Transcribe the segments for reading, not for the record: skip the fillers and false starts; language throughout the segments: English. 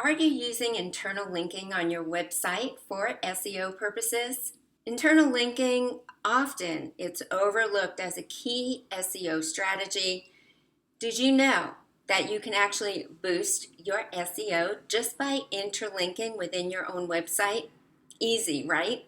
Are you using internal linking on your website for SEO purposes? Internal linking, often it's overlooked as a key SEO strategy. Did you know that you can actually boost your SEO just by interlinking within your own website? Easy, right?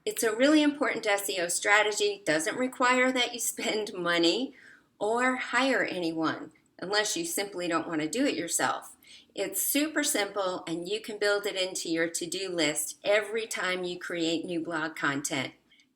It's a really important SEO strategy. Doesn't require that you spend money or hire anyone unless you simply don't want to do it yourself. It's super simple and you can build it into your to-do list every time you create new blog content.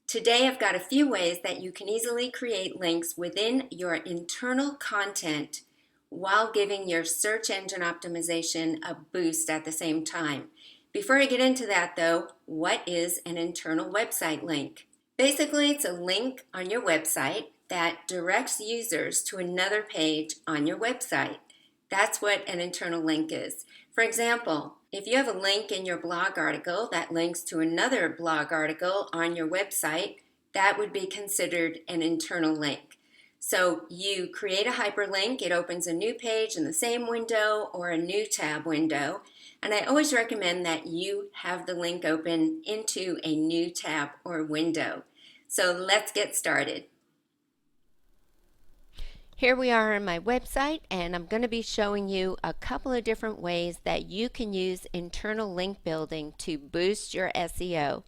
Today I've got a few ways that you can easily create links within your internal content while giving your search engine optimization a boost at the same time. Before I get into that though, what is an internal website link? Basically, it's a link on your website that directs users to another page on your website. That's what an internal link is. For example, if you have a link in your blog article that links to another blog article on your website, that would be considered an internal link. So you create a hyperlink, it opens a new page in the same window or a new tab window, and I always recommend that you have the link open into a new tab or window. So let's get started. Here we are on my website, and I'm going to be showing you a couple of different ways that you can use internal link building to boost your SEO.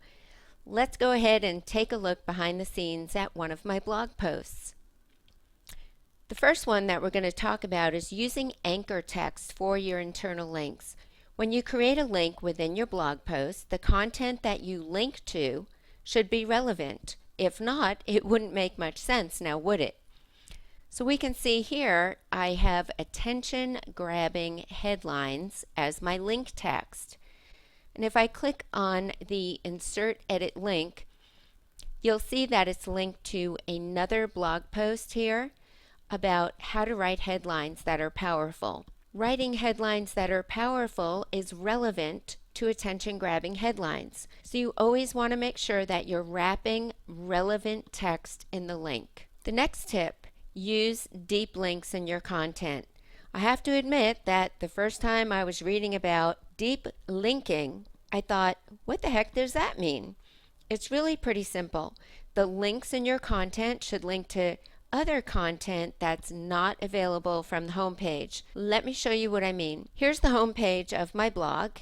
Let's go ahead and take a look behind the scenes at one of my blog posts. The first one that we're going to talk about is using anchor text for your internal links. When you create a link within your blog post, the content that you link to should be relevant. If not, it wouldn't make much sense, now would it? So we can see here I have attention-grabbing headlines as my link text. And if I click on the Insert Edit Link, you'll see that it's linked to another blog post here about how to write headlines that are powerful. Writing headlines that are powerful is relevant to attention-grabbing headlines. So you always want to make sure that you're wrapping relevant text in the link. The next tip, use deep links in your content. I have to admit that the first time I was reading about deep linking, I thought, what the heck does that mean? It's really pretty simple. The links in your content should link to other content that's not available from the home page. Let me show you what I mean. Here's the home page of my blog,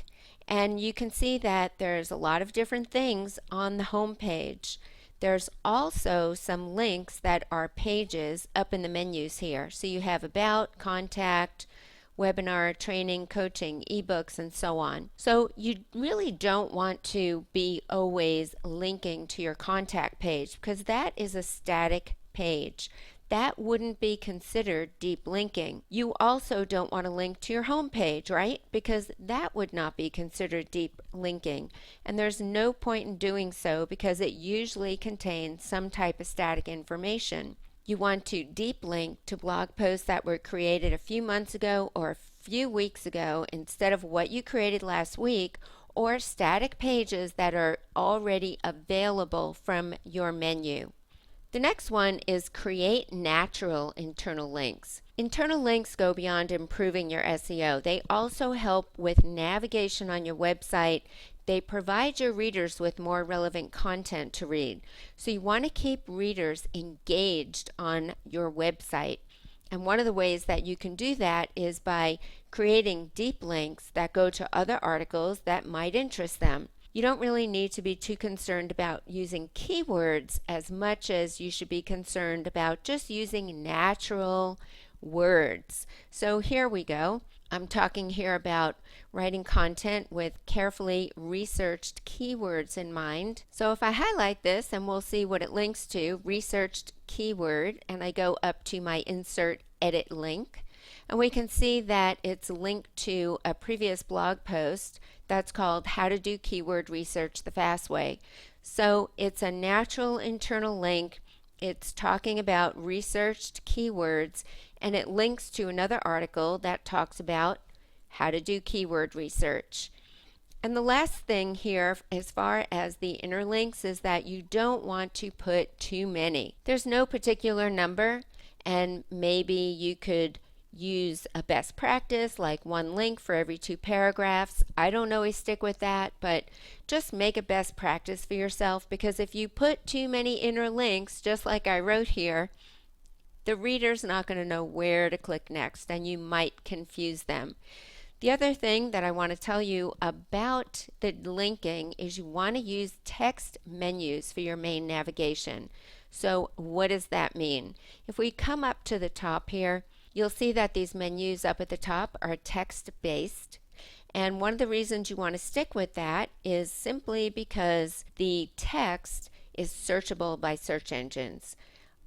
and you can see that there's a lot of different things on the home page. There's also some links that are pages up in the menus here. So you have about, contact, webinar, training, coaching, ebooks, and so on. So you really don't want to be always linking to your contact page because that is a static page. That wouldn't be considered deep linking. You also don't want to link to your home page, right? Because that would not be considered deep linking. And there's no point in doing so because it usually contains some type of static information. You want to deep link to blog posts that were created a few months ago or a few weeks ago instead of what you created last week, or static pages that are already available from your menu. The next one is create natural internal links. Internal links go beyond improving your SEO. They also help with navigation on your website. They provide your readers with more relevant content to read. So you want to keep readers engaged on your website. And one of the ways that you can do that is by creating deep links that go to other articles that might interest them. You don't really need to be too concerned about using keywords as much as you should be concerned about just using natural words. So here we go. I'm talking here about writing content with carefully researched keywords in mind. So if I highlight this, and we'll see what it links to, researched keyword, and I go up to my Insert Edit Link, and we can see that it's linked to a previous blog post that's called How to Do Keyword Research the Fast Way. So it's a natural internal link. It's talking about researched keywords, and it links to another article that talks about how to do keyword research. And the last thing here as far as the interlinks is that you don't want to put too many. There's no particular number, and maybe you could use a best practice like one link for every 2 paragraphs. I don't always stick with that, but just make a best practice for yourself, because if you put too many inner links, just like I wrote here, the reader's not going to know where to click next, and you might confuse them. The other thing that I want to tell you about the linking is you want to use text menus for your main navigation. So what does that mean? If we come up to the top here, you'll see that these menus up at the top are text-based. And one of the reasons you want to stick with that is simply because the text is searchable by search engines.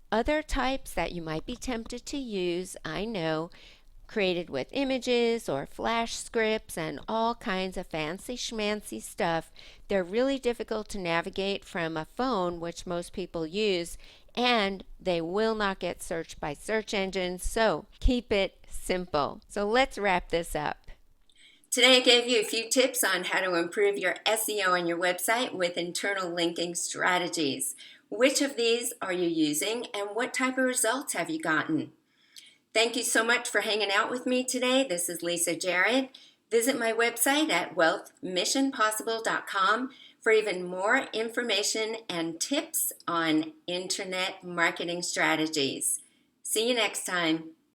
Other types that you might be tempted to use, I know, created with images or flash scripts and all kinds of fancy schmancy stuff, they're really difficult to navigate from a phone, which most people use, and they will not get searched by search engines, so keep it simple. So let's wrap this up. Today I gave you a few tips on how to improve your SEO on your website with internal linking strategies. Which of these are you using, and what type of results have you gotten? Thank you so much for hanging out with me today. This is Lisa Jared. Visit my website at wealthmissionpossible.com for even more information and tips on internet marketing strategies. See you next time.